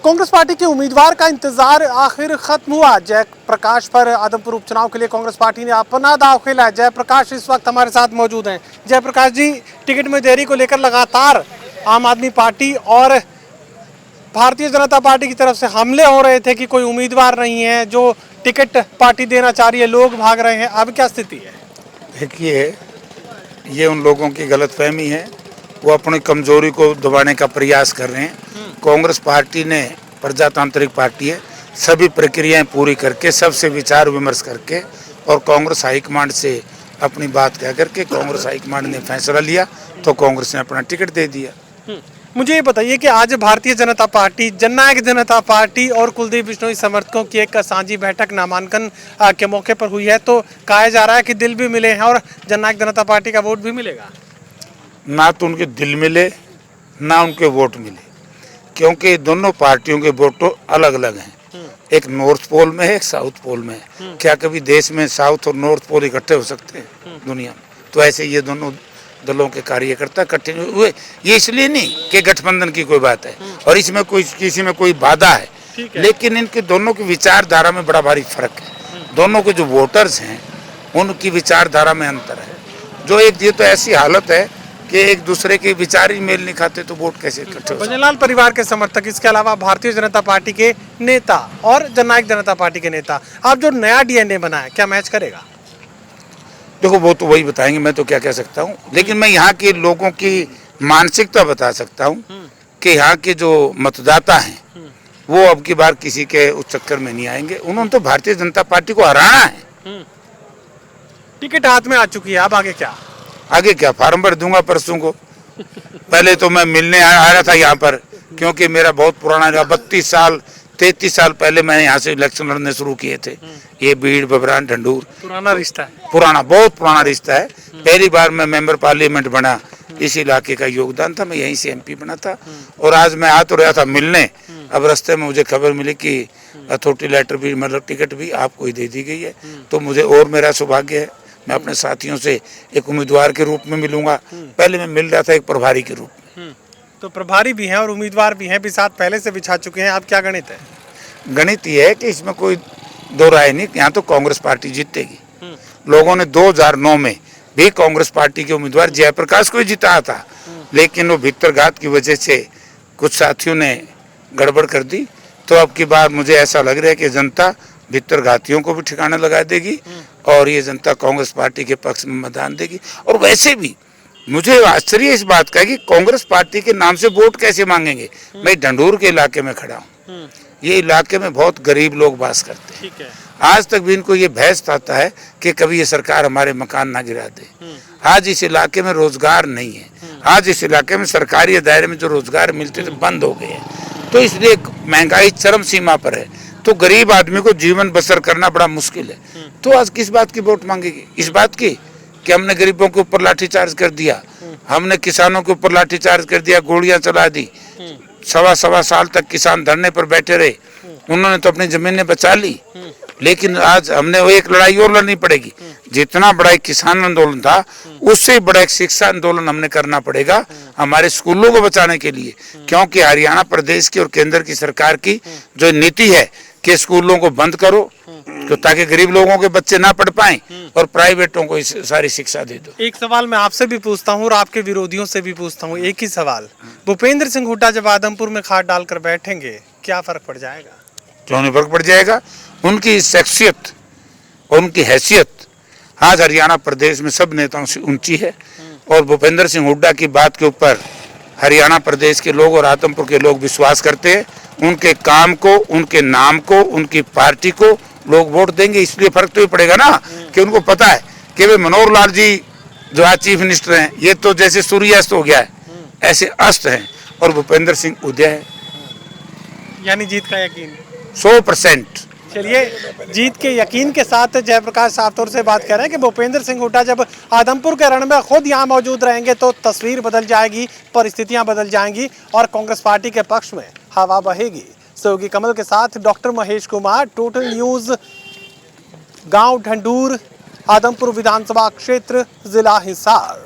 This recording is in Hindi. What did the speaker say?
कांग्रेस पार्टी के उम्मीदवार का इंतजार आखिर खत्म हुआ। जयप्रकाश पर आदमपुर उपचुनाव के लिए कांग्रेस पार्टी ने अपना दांव खेला है। जयप्रकाश इस वक्त हमारे साथ मौजूद हैं। जयप्रकाश जी, टिकट में देरी को लेकर लगातार आम आदमी पार्टी और भारतीय जनता पार्टी की तरफ से हमले हो रहे थे कि कोई उम्मीदवार नहीं है, जो टिकट पार्टी देना चाह रही है, लोग भाग रहे हैं। अब क्या स्थिति है? देखिए, ये उन लोगों की गलतफहमी है, वो अपनी कमजोरी को दबाने का प्रयास कर रहे हैं। कांग्रेस पार्टी ने प्रजातांत्रिक पार्टी है, सभी प्रक्रियाएं पूरी करके, सबसे विचार विमर्श करके और कांग्रेस हाईकमांड से अपनी बात कह करके कांग्रेस हाईकमांड ने फैसला लिया तो कांग्रेस ने अपना टिकट दे दिया। मुझे ये बताइए कि आज भारतीय जनता पार्टी, जननायक जनता पार्टी और कुलदीप बिश्नोई समर्थकों की एक साझी बैठक नामांकन के मौके पर हुई है, तो कहा जा रहा है कि दिल भी मिले हैं और जननायक जनता पार्टी का वोट भी मिलेगा। ना तो उनके दिल मिले ना उनके वोट मिले, क्योंकि दोनों पार्टियों के वोट अलग अलग हैं। एक नॉर्थ पोल में है, एक साउथ पोल में है। क्या कभी देश में साउथ और नॉर्थ पोल इकट्ठे हो सकते हैं दुनिया में? तो ऐसे ये दोनों दलों के कार्यकर्ता इकट्ठे हुए। ये इसलिए नहीं कि गठबंधन की कोई बात है और इसमें कोई किसी में कोई बाधा है, लेकिन इनके दोनों की विचारधारा में बड़ा भारी फर्क है। दोनों के जो वोटर्स हैं उनकी विचारधारा में अंतर है। जो एक ये तो ऐसी हालत है कि एक दूसरे के विचार ही मेल नहीं खाते, तो वोट कैसे इकट्ठे हो? भजनलाल परिवार के समर्थक, इसके अलावा भारतीय जनता पार्टी के नेता और जननायक जनता पार्टी के नेता, आप जो नया डीएनए बना है, क्या मैच करेगा? देखो, वो तो वही बताएंगे, मैं तो क्या कह सकता हूँ। लेकिन मैं यहाँ के लोगों की मानसिकता बता सकता हूँ कि यहाँ के जो मतदाता हैं वो अब की बार किसी के उस चक्कर में नहीं आएंगे। उन्होंने तो भारतीय जनता पार्टी को हराना है। टिकट हाथ में आ चुकी है, अब आगे क्या? आगे क्या, फार्म भर दूंगा परसों को। पहले तो मैं मिलने आ रहा था यहाँ पर, क्योंकि मेरा बहुत पुराना 32 साल 33 साल पहले मैंने यहाँ से इलेक्शन लड़ने शुरू किए थे। ये भीड़, बबरान, ढंडूर पुराना रिश्ता है, पुराना, बहुत पुराना रिश्ता है। पहली बार मैं मेंबर पार्लियामेंट बना, इस इलाके का योगदान था, मैं यहीं से एमपी बना था। और आज मैं आ तो रहा था मिलने, अब रास्ते में मुझे खबर मिली कि अथॉरिटी लेटर भी, मतलब टिकट भी आपको ही दे दी गई है। तो मुझे और मेरा सौभाग्य है, मैं अपने साथियों से एक उम्मीदवार के रूप में मिलूंगा। पहले मैं मिल रहा था एक प्रभारी के रूप में। तो प्रभारी भी हैं और उम्मीदवार भी हैं, भी साथ पहले से बिछा चुके हैं। अब क्या गणित है? गणित ये है कि इसमें कोई दो राय नहीं, यहाँ तो कांग्रेस पार्टी जीतेगी। लोगों ने 2009 में भी कांग्रेस पार्टी के उम्मीदवार जयप्रकाश को ही जिताया था, लेकिन वो भीतरघात की वजह से कुछ साथियों ने गड़बड़ कर दी। तो अब की बार मुझे ऐसा लग रहा है कि जनता भीतरघातियों को भी ठिकाना लगा देगी और ये जनता कांग्रेस पार्टी के पक्ष में मतदान देगी। और वैसे भी मुझे आश्चर्य इस बात का है कि कांग्रेस पार्टी के नाम से वोट कैसे मांगेंगे। मैं ढंडूर के इलाके में खड़ा हूँ, ये इलाके में बहुत गरीब लोग वास करते हैं। आज तक भी इनको ये बहस आता है कि कभी ये सरकार हमारे मकान ना गिरा दे। आज इस इलाके में रोजगार नहीं है। आज इस इलाके में सरकारी दायरे में जो रोजगार मिलते थे बंद हो गए हैं। तो इसलिए महंगाई चरम सीमा पर है, तो गरीब आदमी को जीवन बसर करना बड़ा मुश्किल है। तो आज किस बात की वोट मांगेगी? इस बात की कि हमने गरीबों के ऊपर लाठीचार्ज कर दिया, हमने किसानों के ऊपर लाठीचार्ज कर दिया, गोलियां चला दी, सवा साल तक किसान धरने पर बैठे रहे। उन्होंने तो अपनी जमीनें बचा ली, लेकिन आज हमने वो एक लड़ाई और लड़नी पड़ेगी। जितना बड़ा एक किसान आंदोलन था, उससे बड़ा एक शिक्षा आंदोलन हमने करना पड़ेगा हमारे स्कूलों को बचाने के लिए। क्योंकि हरियाणा प्रदेश की और केंद्र की सरकार की जो नीति है कि स्कूलों को बंद करो, तो ताकि गरीब लोगों के बच्चे ना पढ़ पाएं और प्राइवेटों को सारी शिक्षा दे दो। एक सवाल मैं आपसे भी पूछता हूँ और आपके विरोधियों से भी पूछता हूँ, एक ही सवाल। भूपेंद्र सिंह हुड्डा जब आदमपुर में खाद डालकर बैठेंगे, क्या फर्क पड़ जाएगा? क्यों नहीं फर्क पड़ जाएगा? उनकी शख्सियत और उनकी हैसियत आज हरियाणा प्रदेश में सब नेताओं से ऊंची है। और भूपेंद्र सिंह हुड्डा की बात के ऊपर हरियाणा प्रदेश के लोग और आदमपुर के लोग विश्वास करते हैं। उनके काम को, उनके नाम को, उनकी पार्टी को लोग वोट देंगे। इसलिए फर्क तो ही पड़ेगा ना कि उनको पता है कि वे मनोहर लाल जी जो आज चीफ मिनिस्टर हैं, ये तो जैसे सूर्यास्त हो गया है ऐसे अस्त हैं, और भूपेंद्र सिंह उदय है। यानी जीत का यकीन 100%। चलिए, जीत के यकीन के साथ जयप्रकाश साफ तौर से बात कर रहे हैं कि भूपेंद्र सिंह हुड्डा जब आदमपुर के रण में खुद यहाँ मौजूद रहेंगे तो तस्वीर बदल जाएगी, परिस्थितियां बदल जाएंगी और कांग्रेस पार्टी के पक्ष में हवा बहेगी। सहयोगी कमल के साथ doctor Mahesh Kumar, total news, गांव ढंडूर, आदमपुर विधानसभा क्षेत्र, जिला हिसार।